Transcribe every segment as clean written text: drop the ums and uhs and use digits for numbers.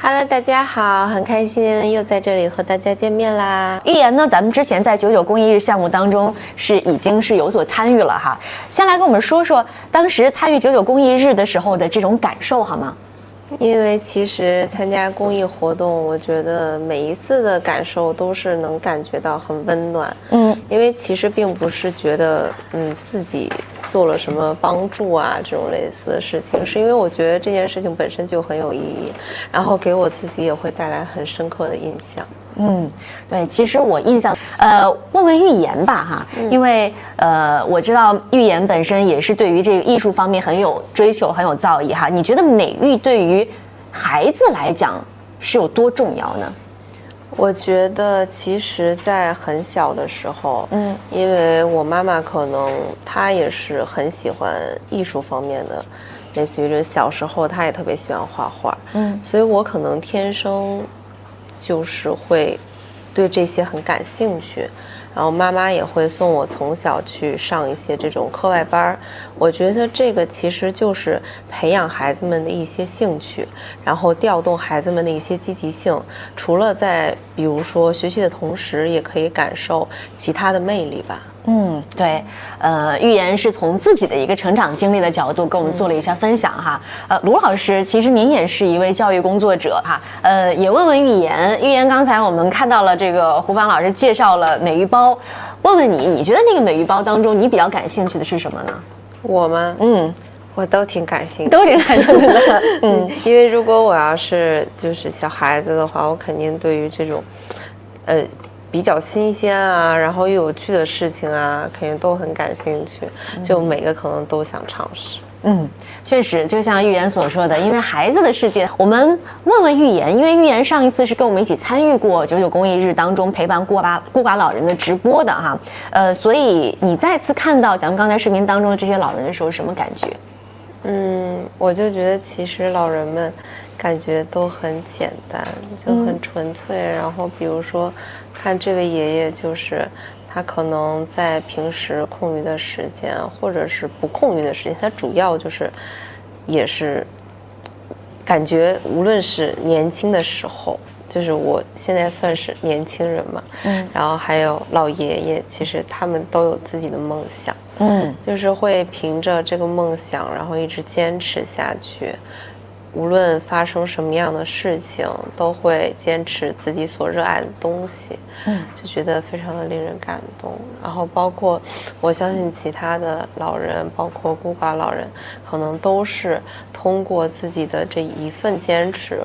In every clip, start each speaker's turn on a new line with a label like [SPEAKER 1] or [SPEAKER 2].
[SPEAKER 1] Hello， 大家好，很开心又在这里和大家见面啦。
[SPEAKER 2] 玉妍呢，咱们之前在99公益日项目当中已经有所参与了哈。先来跟我们说说当时参与99公益日的时候的这种感受好吗？
[SPEAKER 1] 因为其实参加公益活动，我觉得每一次的感受都是能感觉到很温暖。因为其实并不是觉得自己做了什么帮助啊这种类似的事情，是因为我觉得这件事情本身就很有意义，然后给我自己也会带来很深刻的印象。
[SPEAKER 2] 对，其实我印象，问问玉妍吧哈，因为我知道玉妍本身也是对于这个艺术方面很有追求，很有造诣哈。你觉得美育对于孩子来讲是有多重要呢？
[SPEAKER 1] 我觉得其实在很小的时候，因为我妈妈可能她也是很喜欢艺术方面的，类似于这小时候她也特别喜欢画画，所以我可能天生就是会对这些很感兴趣，然后妈妈也会送我从小去上一些这种课外班。我觉得这个其实就是培养孩子们的一些兴趣，然后调动孩子们的一些积极性，除了在比如说学习的同时，也可以感受其他的魅力吧。
[SPEAKER 2] 对，玉妍是从自己的一个成长经历的角度跟我们做了一下分享哈。卢老师，其实您也是一位教育工作者哈。也问问玉妍，玉妍刚才我们看到了这个胡芳老师介绍了美育包，问问你，你觉得那个美育包当中你比较感兴趣的是什么呢？
[SPEAKER 1] 我吗？我都挺感兴趣，
[SPEAKER 2] 都挺感兴趣的。
[SPEAKER 1] 因为如果我要是就是小孩子的话，我肯定对于这种，比较新鲜啊，然后又有趣的事情啊，肯定都很感兴趣，就每个可能都想尝试。
[SPEAKER 2] 确实，就像玉妍所说的，因为孩子的世界，我们问问玉妍，因为玉妍上一次是跟我们一起参与过99公益日当中陪伴孤寡老人的直播的哈，所以你再次看到咱们刚才视频当中的这些老人的时候，什么感觉？
[SPEAKER 1] 我就觉得其实老人们感觉都很简单，就很纯粹。然后比如说，看这位爷爷，就是他可能在平时空余的时间，或者是不空余的时间，他主要就是也是感觉，无论是年轻的时候，就是我现在算是年轻人嘛，然后还有老爷爷，其实他们都有自己的梦想。就是会凭着这个梦想，然后一直坚持下去，无论发生什么样的事情，都会坚持自己所热爱的东西。就觉得非常的令人感动。然后包括我相信其他的老人，包括孤寡老人，可能都是通过自己的这一份坚持，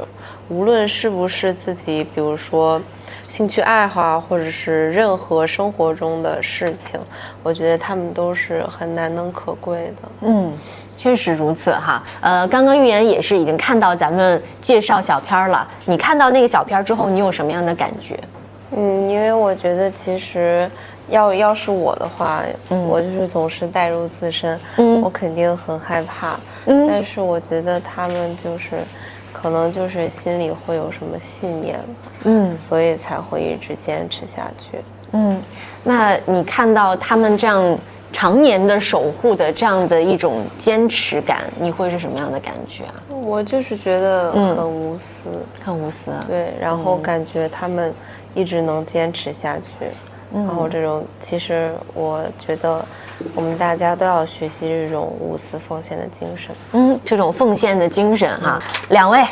[SPEAKER 1] 无论是不是自己比如说兴趣爱好，或者是任何生活中的事情，我觉得他们都是很难能可贵的。
[SPEAKER 2] 确实如此哈。刚刚玉妍也是已经看到咱们介绍小片了，你看到那个小片之后，你有什么样的感觉？
[SPEAKER 1] 因为我觉得其实要是我的话，我就是总是带入自身，我肯定很害怕。但是我觉得他们就是可能就是心里会有什么信念，所以才会一直坚持下去。
[SPEAKER 2] 那你看到他们这样常年的守护的这样的一种坚持感，你会是什么样的感觉啊？
[SPEAKER 1] 我就是觉得很无私，
[SPEAKER 2] 很无私。
[SPEAKER 1] 对，然后感觉他们一直能坚持下去，然后这种其实我觉得我们大家都要学习这种无私奉献的精神。
[SPEAKER 2] 这种奉献的精神哈。两位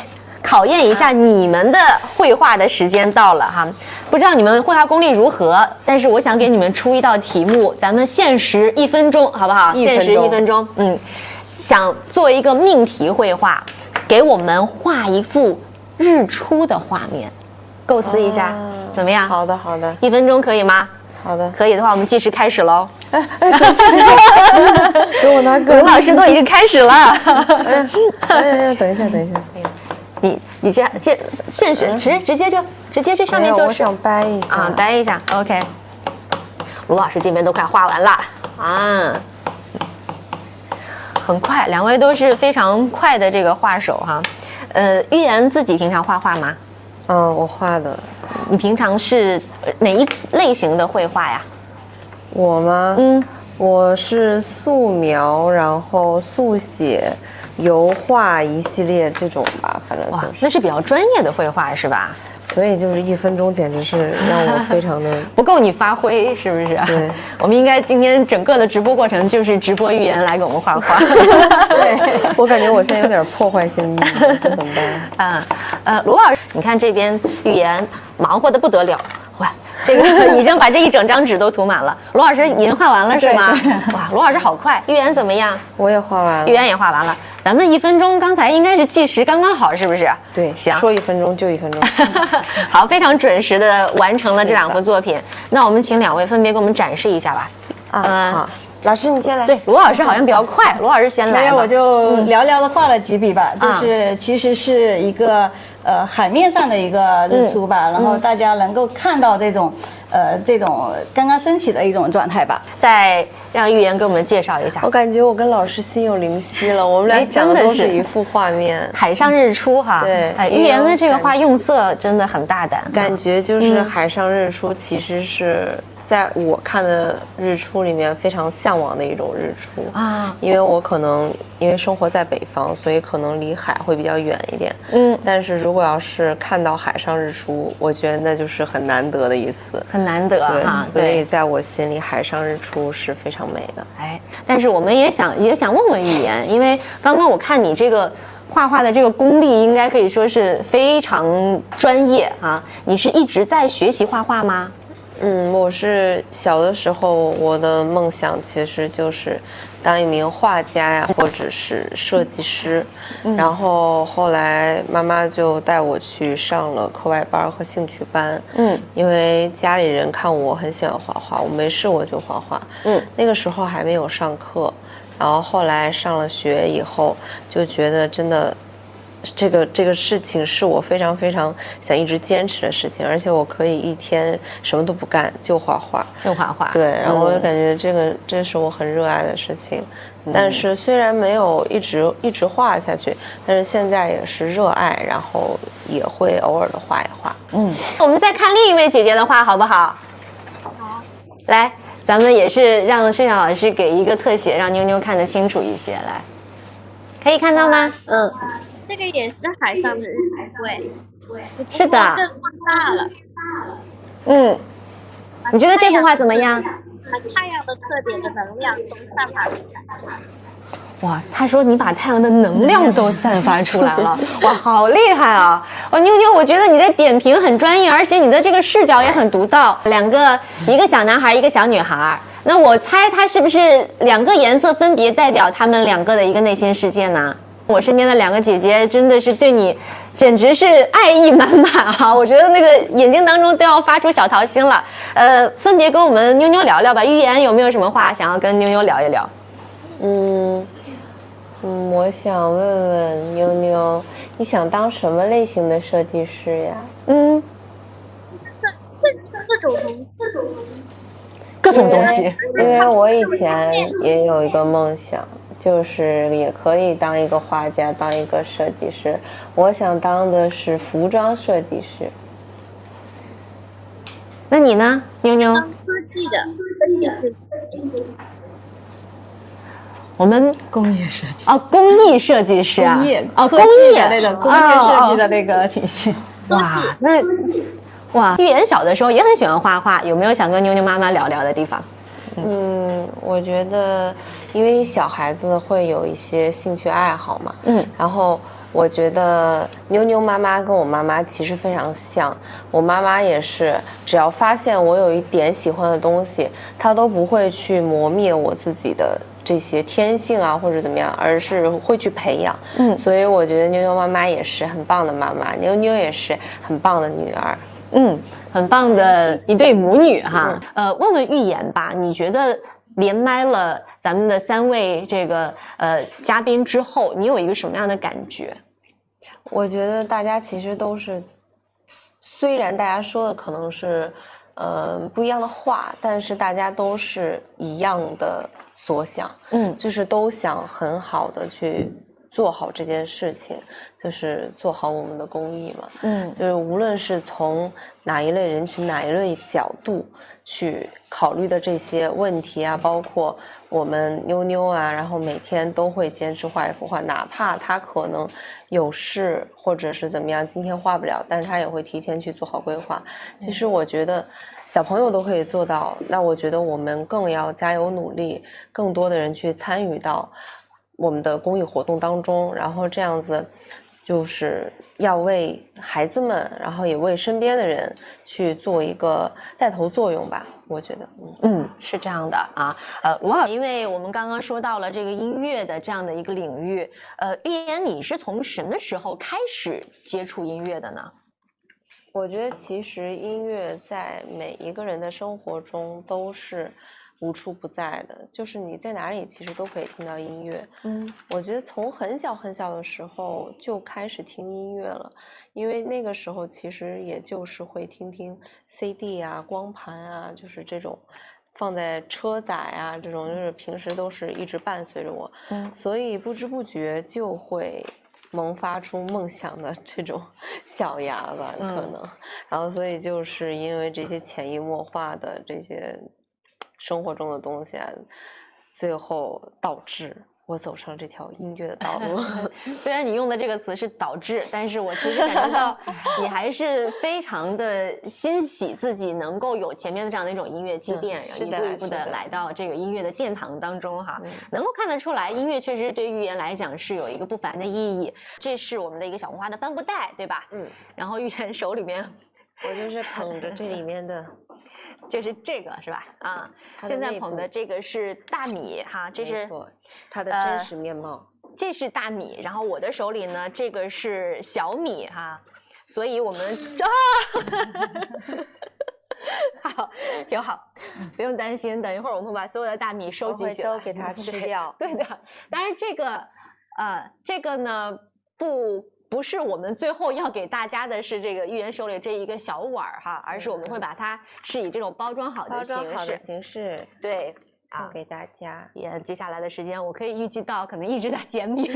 [SPEAKER 2] 考验一下你们的绘画的时间到了哈，不知道你们绘画功力如何，但是我想给你们出一道题目，咱们限时1分钟，好不好？限时1分钟。想做一个命题绘画，给我们画一幅日出的画面，构思一下，怎么样？
[SPEAKER 1] 好的，好的。
[SPEAKER 2] 1分钟可以吗？
[SPEAKER 1] 好的，
[SPEAKER 2] 可以的话，我们计时开始喽。
[SPEAKER 1] 等一下，给我拿个。
[SPEAKER 2] 卢老师都已经开始了。
[SPEAKER 1] 等一下。
[SPEAKER 2] 你这样现选直接这上面就是。
[SPEAKER 1] 我想掰一下
[SPEAKER 2] 啊，掰一下 ，OK。卢老师这边都快画完了啊，很快，两位都是非常快的这个画手哈。玉妍自己平常画画吗？
[SPEAKER 1] 我画的。
[SPEAKER 2] 你平常是哪一类型的绘画呀？
[SPEAKER 1] 我吗？我是素描，然后速写，油画一系列这种吧，反正
[SPEAKER 2] 哇，
[SPEAKER 1] 就是，
[SPEAKER 2] 那是比较专业的绘画是吧？
[SPEAKER 1] 所以就是1分钟简直是让我非常的
[SPEAKER 2] 不够你发挥，是不是？
[SPEAKER 1] 对，
[SPEAKER 2] 我们应该今天整个的直播过程就是直播预言来给我们画画。
[SPEAKER 1] 对，我感觉我现在有点破坏性预言，这怎么办？
[SPEAKER 2] 卢老师，你看这边预言忙活的不得了，哇，这个已经把这一整张纸都涂满了。卢老师，您画完了是吗？哇，卢老师好快，预言怎么样？
[SPEAKER 1] 我也画完了，
[SPEAKER 2] 预言也画完了。咱们1分钟，刚才应该是计时刚刚好，是不是？
[SPEAKER 1] 对，
[SPEAKER 2] 行，
[SPEAKER 1] 说1分钟就1分钟。
[SPEAKER 2] 好，非常准时的完成了这2幅作品。那我们请2位分别给我们展示一下吧。
[SPEAKER 1] 好，老师你先来。
[SPEAKER 2] 对，卢老师好像比较快，卢老师先来吧。
[SPEAKER 3] 我就寥寥的画了几笔吧，就是其实是一个海面上的一个日出吧，然后大家能够看到这种刚刚升起的一种状态吧。
[SPEAKER 2] 再让预言给我们介绍一下
[SPEAKER 1] 我感觉我跟老师心有灵犀了，我们俩讲的都是一幅画面。
[SPEAKER 2] 海上日出哈。
[SPEAKER 1] 对，
[SPEAKER 2] 预言的这个画用色真的很大胆，
[SPEAKER 1] 感觉就是海上日出其实是在我看的日出里面非常向往的一种日出啊，因为我可能因为生活在北方，所以可能离海会比较远一点。但是如果要是看到海上日出，我觉得那就是很难得的一次，
[SPEAKER 2] 很难得哈。
[SPEAKER 1] 所以在我心里，海上日出是非常美的。
[SPEAKER 2] 但是我们也想问问预言，因为刚刚我看你这个画画的这个功力，应该可以说是非常专业啊。你是一直在学习画画吗？
[SPEAKER 1] 我是小的时候，我的梦想其实就是当一名画家呀，或者是设计师。然后后来妈妈就带我去上了课外班和兴趣班。因为家里人看我很喜欢画画，我没事我就画画。那个时候还没有上课，然后后来上了学以后，就觉得真的。这个事情是我非常非常想一直坚持的事情，而且我可以一天什么都不干就画画，对，然后我就感觉这是我很热爱的事情。但是虽然没有一直画下去，但是现在也是热爱，然后也会偶尔的画一画。
[SPEAKER 2] 我们再看另一位姐姐的画好不好？好，来，咱们也是让盛晓老师给一个特写，让妞妞看得清楚一些。来，可以看到吗？
[SPEAKER 4] 这个也是海上的日出，对，
[SPEAKER 2] 是的，
[SPEAKER 4] 更放大了。
[SPEAKER 2] 你觉得这幅画怎么样？
[SPEAKER 4] 把太阳的特点的能量都散发出来。
[SPEAKER 2] 哇，他说你把太阳的能量都散发出来了，哇，好厉害啊！哇，妞妞，我觉得你的点评很专业，而且你的这个视角也很独到。一个小男孩，一个小女孩，那我猜他是不是2个颜色分别代表他们2个的一个内心世界呢？我身边的2个姐姐真的是对你简直是爱意满满哈，我觉得那个眼睛当中都要发出小桃心了。分别跟我们妞妞聊聊吧。预言有没有什么话想要跟妞妞聊一聊？
[SPEAKER 1] 我想问问妞妞，你想当什么类型的设计师呀？
[SPEAKER 2] 各种东西。
[SPEAKER 1] 因为我以前也有一个梦想。就是也可以当一个画家，当一个设计师。我想当的是服装设计师。
[SPEAKER 2] 那你呢，妞妞？
[SPEAKER 4] 科技的，
[SPEAKER 2] 我们
[SPEAKER 3] 工业设计
[SPEAKER 2] 工艺设计师啊，
[SPEAKER 3] 工业类的工业设计的那个体系。
[SPEAKER 2] 哇，预言小的时候也很喜欢画画，有没有想跟妞妞妈妈聊聊的地方？
[SPEAKER 1] 我觉得，因为小孩子会有一些兴趣爱好嘛，然后我觉得妞妞妈妈跟我妈妈其实非常像。我妈妈也是，只要发现我有一点喜欢的东西，她都不会去磨灭我自己的这些天性啊或者怎么样，而是会去培养。所以我觉得妞妞妈妈也是很棒的妈妈，妞妞也是很棒的女儿。
[SPEAKER 2] 很棒的一对母女哈。问问预言吧，你觉得连麦了咱们的3位这个嘉宾之后，你有一个什么样的感觉？
[SPEAKER 1] 我觉得大家其实都是，虽然大家说的可能是不一样的话，但是大家都是一样的所想，就是都想很好的去做好这件事情，就是做好我们的公益嘛。就是无论是从哪一类人群、哪一类角度去考虑的这些问题啊，包括我们妞妞啊，然后每天都会坚持画一幅画，哪怕他可能有事或者是怎么样，今天画不了，但是他也会提前去做好规划。其实我觉得小朋友都可以做到，那我觉得我们更要加油努力，更多的人去参与到我们的公益活动当中，然后这样子就是要为孩子们，然后也为身边的人去做一个带头作用吧，我觉得。
[SPEAKER 2] 是这样的啊。罗老，因为我们刚刚说到了这个音乐的这样的一个领域，玉妍，你是从什么时候开始接触音乐的呢？
[SPEAKER 1] 我觉得其实音乐在每一个人的生活中都是无处不在的，就是你在哪里其实都可以听到音乐。我觉得从很小很小的时候就开始听音乐了，因为那个时候其实也就是会听听 CD 啊、光盘啊，就是这种放在车载啊，这种就是平时都是一直伴随着我，所以不知不觉就会萌发出梦想的这种小芽吧，可能，然后所以就是因为这些潜移默化的这些生活中的东西啊，最后导致我走上这条音乐的道路。
[SPEAKER 2] 虽然你用的这个词是导致，但是我其实感觉到你还是非常的欣喜自己能够有前面的这样的一种音乐积淀，然后一步一步的来到这个音乐的殿堂当中哈。能够看得出来，音乐确实对玉妍来讲是有一个不凡的意义。这是我们的一个小红花的帆布袋，对吧？然后玉妍手里面，
[SPEAKER 1] 我就是捧着这里面的。
[SPEAKER 2] 就是这个是吧？啊，现在捧的这个是大米哈，这是
[SPEAKER 1] 它的真实面貌。
[SPEAKER 2] 这是大米，然后我的手里呢，这个是小米哈，所以我们好，挺好，不用担心，等一会儿我们会把所有的大米收集起来，
[SPEAKER 1] 都给它吃掉。
[SPEAKER 2] 对的，当然这个呢不是我们最后要给大家的是这个玉妍手里这一个小碗哈，而是我们会把它是以这种包装好的形式，对，
[SPEAKER 1] 送给大家。
[SPEAKER 2] 也接下来的时间我可以预计到可能一直在减米。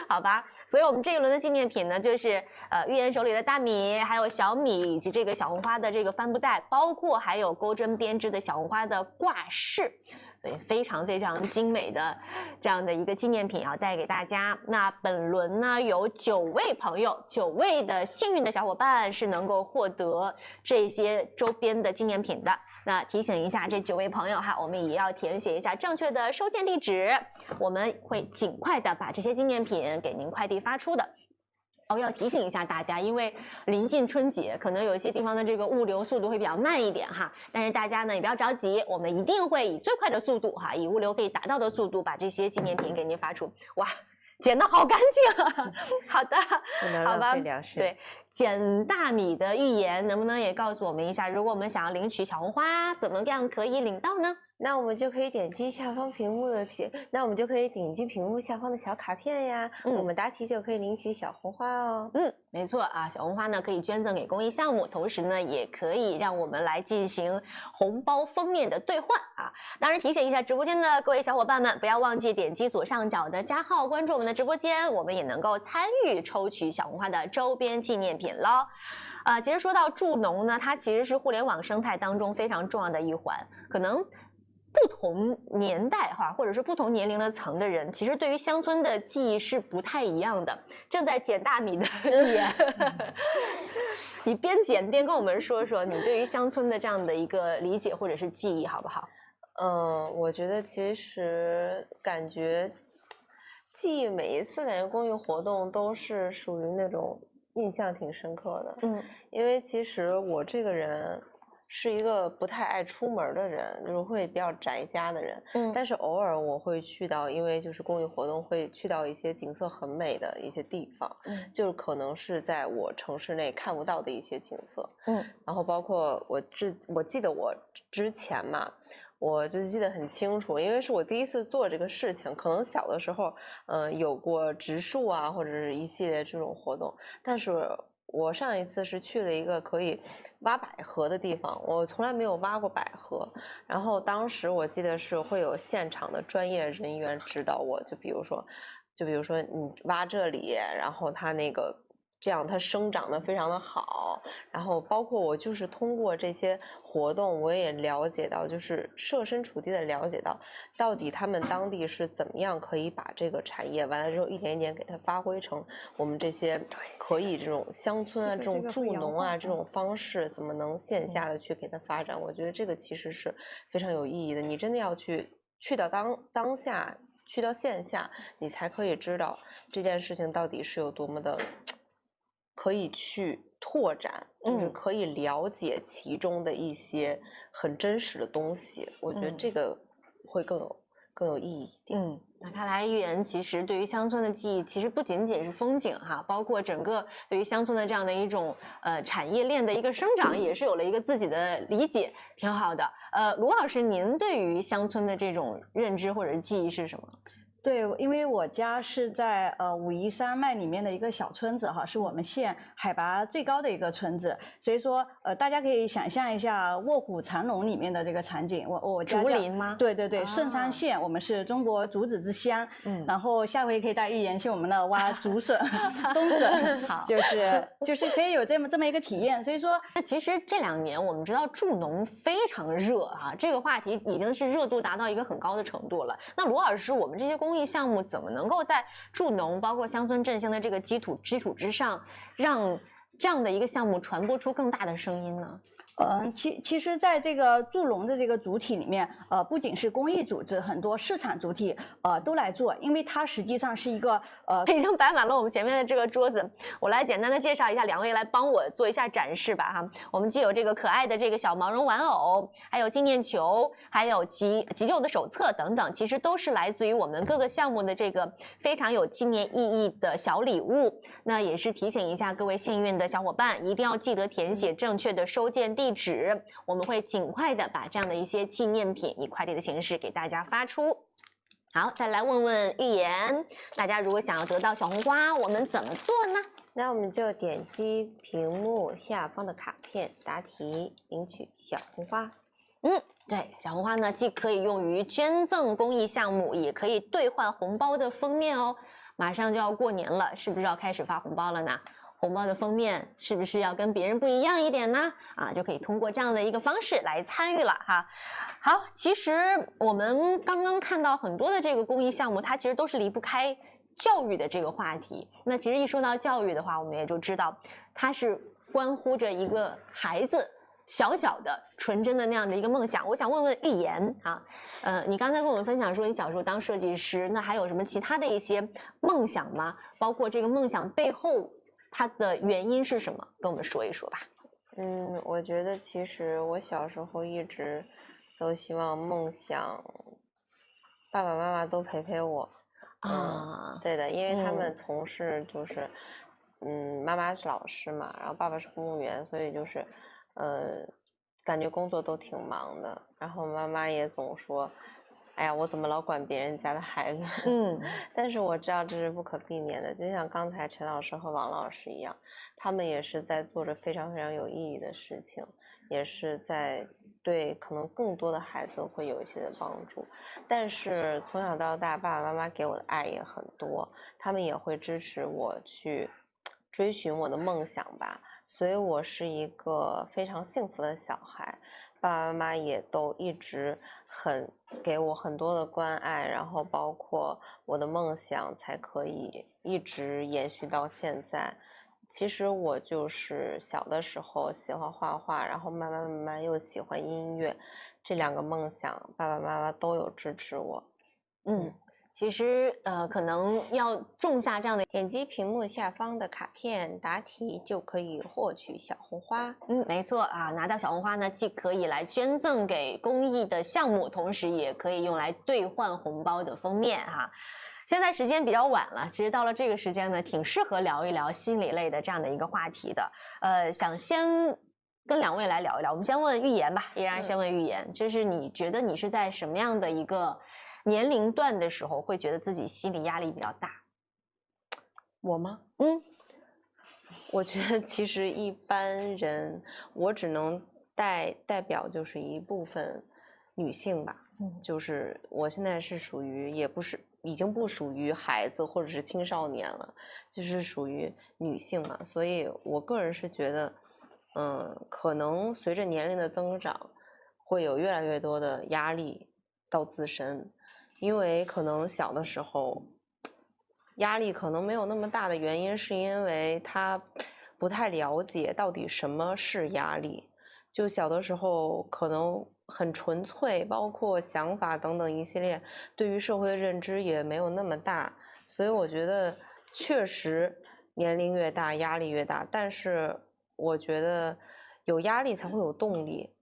[SPEAKER 2] 好吧，所以我们这一轮的纪念品呢，就是玉妍手里的大米，还有小米，以及这个小红花的这个帆布袋，包括还有钩针编织的小红花的挂饰。所以非常非常精美的这样的一个纪念品要带给大家。那本轮呢有9位朋友，9位的幸运的小伙伴是能够获得这些周边的纪念品的。那提醒一下这9位朋友哈，我们也要填写一下正确的收件地址，我们会尽快的把这些纪念品给您快递发出的。要提醒一下大家，因为临近春节，可能有一些地方的这个物流速度会比较慢一点哈，但是大家呢也不要着急，我们一定会以最快的速度哈，以物流可以达到的速度把这些纪念品给您发出。哇，剪得好干净啊！好的，
[SPEAKER 1] 不能浪费粮食。
[SPEAKER 2] 对，捡大米的玉妍能不能也告诉我们一下，如果我们想要领取小红花，怎么样可以领到呢？
[SPEAKER 1] 那我们就可以点击下方屏幕的屏幕下方的小卡片呀，我们答题就可以领取小红花哦。
[SPEAKER 2] 没错啊，小红花呢可以捐赠给公益项目，同时呢也可以让我们来进行红包封面的兑换啊。当然提醒一下直播间的各位小伙伴们，不要忘记点击左上角的加号关注我们的直播间，我们也能够参与抽取小红花的周边纪念品咯。其实说到助农呢，它其实是互联网生态当中非常重要的一环，可能不同年代或者是不同年龄的层的人，其实对于乡村的记忆是不太一样的。正在捡大米的玉妍，你边捡边跟我们说说你对于乡村的这样的一个理解或者是记忆，好不好？
[SPEAKER 1] 我觉得其实感觉记忆每一次感觉公益活动都是属于那种印象挺深刻的。因为其实我这个人是一个不太爱出门的人，就是会比较宅家的人。但是偶尔我会去到，因为就是公益活动会去到一些景色很美的一些地方，就是可能是在我城市内看不到的一些景色。然后包括我记得我之前嘛，我就记得很清楚，因为是我第一次做这个事情，可能小的时候有过植树啊，或者是一系列这种活动，但是我上一次是去了一个可以挖百合的地方，我从来没有挖过百合。然后当时我记得是会有现场的专业人员指导我，就比如说就比如说你挖这里，然后它那个这样它生长得非常的好，然后包括我就是通过这些活动，我也了解到，就是设身处地的了解到底他们当地是怎么样可以把这个产业完了之后一点一点给它发挥成我们这些可以这种乡村啊、这种助农啊这种方式，怎么能线下的去给它发展？我觉得这个其实是非常有意义的。你真的要去到当下。去到线下，你才可以知道这件事情到底是有多么的可以去拓展，就是可以了解其中的一些很真实的东西。我觉得这个会更有意义一点。
[SPEAKER 2] 那看来玉妍其实对于乡村的记忆，其实不仅仅是风景哈，包括整个对于乡村的这样的一种产业链的一个生长，也是有了一个自己的理解，挺好的。卢老师，您对于乡村的这种认知或者记忆是什么？
[SPEAKER 3] 对，因为我家是在武夷山脉里面的一个小村子哈，是我们县海拔最高的一个村子，所以说大家可以想象一下《卧虎藏龙》里面的这个场景。我家
[SPEAKER 2] 竹林吗？
[SPEAKER 3] 对对对，顺昌县，我们是中国竹子之乡。然后下回可以带玉妍去我们那挖竹笋、冬笋，好，就是可以有这么一个体验。所以说，
[SPEAKER 2] 那其实这2年我们知道助农非常热哈，这个话题已经是热度达到一个很高的程度了。那卢老师，我们这些公益项目怎么能够在助农包括乡村振兴的这个基础之上，让这样的一个项目传播出更大的声音呢？
[SPEAKER 3] 其实在这个助农的这个主体里面，不仅是公益组织，很多市场主体都来做，因为它实际上是一个
[SPEAKER 2] 已经摆满了我们前面的这个桌子。我来简单的介绍一下，两位来帮我做一下展示吧哈。我们既有这个可爱的这个小毛绒玩偶，还有纪念球，还有急救的手册等等，其实都是来自于我们各个项目的这个非常有纪念意义的小礼物。那也是提醒一下各位幸运的小伙伴，一定要记得填写正确的收件地址，我们会尽快的把这样的一些纪念品以快递的形式给大家发出。好，再来问问玉妍，大家如果想要得到小红花，我们怎么做呢？
[SPEAKER 1] 那我们就点击屏幕下方的卡片，答题领取小红花。
[SPEAKER 2] 对，小红花呢，既可以用于捐赠公益项目，也可以兑换红包的封面哦。马上就要过年了，是不是要开始发红包了呢？红包的封面是不是要跟别人不一样一点呢？就可以通过这样的一个方式来参与了哈。好，其实我们刚刚看到很多的这个公益项目，它其实都是离不开教育的这个话题。那其实一说到教育的话，我们也就知道它是关乎着一个孩子小小的纯真的那样的一个梦想。我想问问玉妍你刚才跟我们分享说你小时候当设计师，那还有什么其他的一些梦想吗？包括这个梦想背后它的原因是什么？跟我们说一说吧。
[SPEAKER 1] 我觉得其实我小时候一直都希望梦想爸爸妈妈都陪我对的，因为他们从事就是妈妈是老师嘛，然后爸爸是公务员，所以就是感觉工作都挺忙的，然后妈妈也总说哎呀，我怎么老管别人家的孩子？但是我知道这是不可避免的，就像刚才陈老师和王老师一样，他们也是在做着非常非常有意义的事情，也是在对可能更多的孩子会有一些的帮助。但是从小到大，爸爸妈妈给我的爱也很多，他们也会支持我去追寻我的梦想吧，所以我是一个非常幸福的小孩。爸爸妈妈也都一直给我很多的关爱，然后包括我的梦想才可以一直延续到现在。其实我就是小的时候喜欢画画，然后慢慢又喜欢音乐，这2个梦想爸爸妈妈都有支持我。
[SPEAKER 2] 其实可能要种下这样的，
[SPEAKER 1] 点击屏幕下方的卡片答题就可以获取小红花。
[SPEAKER 2] 没错拿到小红花呢，既可以来捐赠给公益的项目，同时也可以用来兑换红包的封面哈。现在时间比较晚了，其实到了这个时间呢，挺适合聊一聊心理类的这样的一个话题的。想先跟2位来聊一聊，我们先问玉妍吧，依然先问玉妍，就是你觉得你是在什么样的一个年龄段的时候会觉得自己心理压力比较大？
[SPEAKER 1] 我吗？我觉得其实一般人，我只能代表就是一部分女性吧。就是我现在是属于也不是已经不属于孩子或者是青少年了，就是属于女性嘛。所以我个人是觉得，可能随着年龄的增长，会有越来越多的压力到自身，因为可能小的时候压力可能没有那么大的原因，是因为他不太了解到底什么是压力。就小的时候可能很纯粹，包括想法等等一系列，对于社会的认知也没有那么大，所以我觉得确实年龄越大压力越大，但是我觉得有压力才会有动力，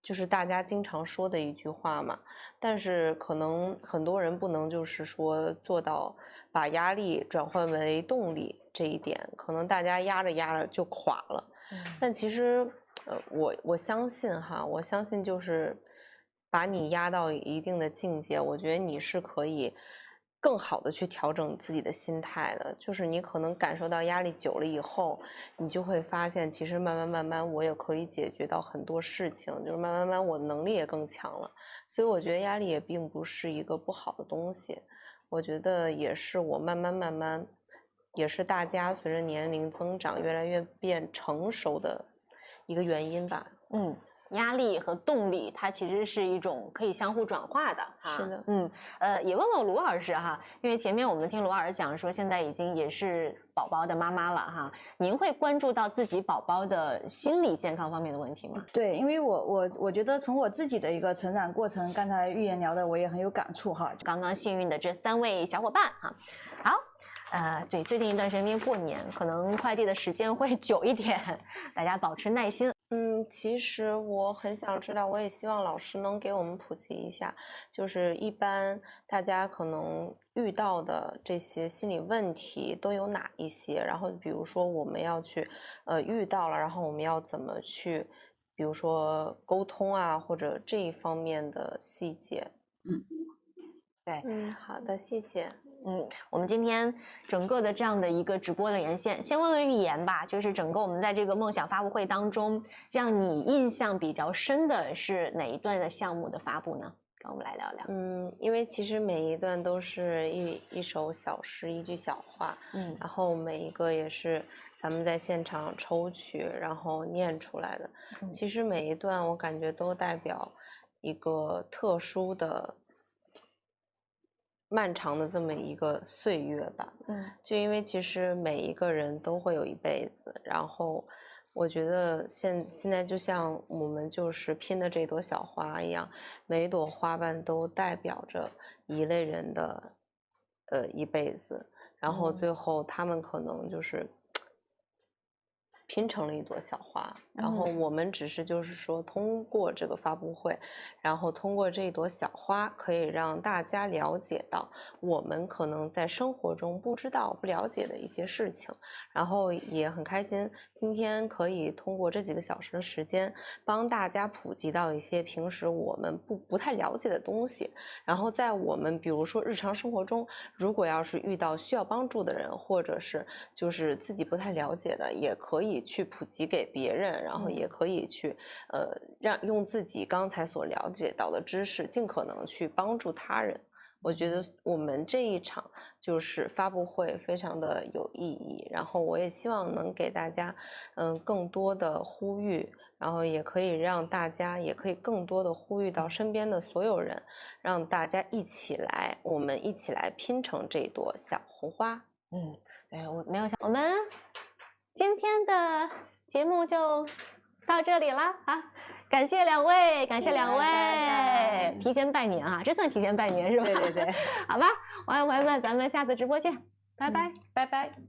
[SPEAKER 1] 就是大家经常说的一句话嘛。但是可能很多人不能就是说做到把压力转换为动力，这一点可能大家压着压着就垮了。但其实我相信哈，我相信就是把你压到一定的境界，我觉得你是可以更好的去调整自己的心态的。就是你可能感受到压力久了以后，你就会发现其实慢慢我也可以解决到很多事情，就是慢慢我能力也更强了。所以我觉得压力也并不是一个不好的东西，我觉得也是我慢慢也是大家随着年龄增长越来越变成熟的一个原因吧。
[SPEAKER 2] 压力和动力，它其实是一种可以相互转化的哈。
[SPEAKER 1] 是的，
[SPEAKER 2] 也问问卢老师哈，因为前面我们听卢老师讲说，现在已经也是宝宝的妈妈了哈，您会关注到自己宝宝的心理健康方面的问题吗？
[SPEAKER 3] 对，因为我觉得从我自己的一个成长过程，刚才玉妍聊的我也很有感触哈。
[SPEAKER 2] 刚刚幸运的这3位小伙伴哈，好。对，最近一段时间过年，可能快递的时间会久一点，大家保持耐心。
[SPEAKER 1] 其实我很想知道，我也希望老师能给我们普及一下，就是一般大家可能遇到的这些心理问题都有哪一些，然后比如说我们要去遇到了，然后我们要怎么去比如说沟通啊，或者这一方面的细节。
[SPEAKER 2] 对，
[SPEAKER 1] 好的，谢谢。
[SPEAKER 2] 我们今天整个的这样的一个直播的连线，先问问玉妍吧，就是整个我们在这个梦想发布会当中，让你印象比较深的是哪一段的项目的发布呢？跟我们来聊聊。
[SPEAKER 1] 因为其实每一段都是一首小诗，一句小话，然后每一个也是咱们在现场抽取，然后念出来的。其实每一段我感觉都代表一个特殊的漫长的这么一个岁月吧。就因为其实每一个人都会有一辈子，然后我觉得现在就像我们就是拼的这朵小花一样，每一朵花瓣都代表着一类人的一辈子，然后最后他们可能就是拼成了一朵小花，然后我们只是就是说通过这个发布会，然后通过这一朵小花，可以让大家了解到我们可能在生活中不知道不了解的一些事情，然后也很开心今天可以通过这几个小时的时间帮大家普及到一些平时我们不太了解的东西，然后在我们比如说日常生活中，如果要是遇到需要帮助的人，或者是就是自己不太了解的，也可以去普及给别人，然后也可以去用自己刚才所了解到的知识尽可能去帮助他人。我觉得我们这一场就是发布会非常的有意义，然后我也希望能给大家更多的呼吁，然后也可以让大家也可以更多的呼吁到身边的所有人，让大家一起来，我们一起来拼成这朵小红花。
[SPEAKER 2] 对，我没有想，我们今天的节目就到这里了啊！感谢两位，感谢两位，提前拜年啊，这算提前拜年是吧？
[SPEAKER 3] 对对对，
[SPEAKER 2] 好吧，网友朋友们，咱们下次直播见，拜拜，
[SPEAKER 3] 拜拜。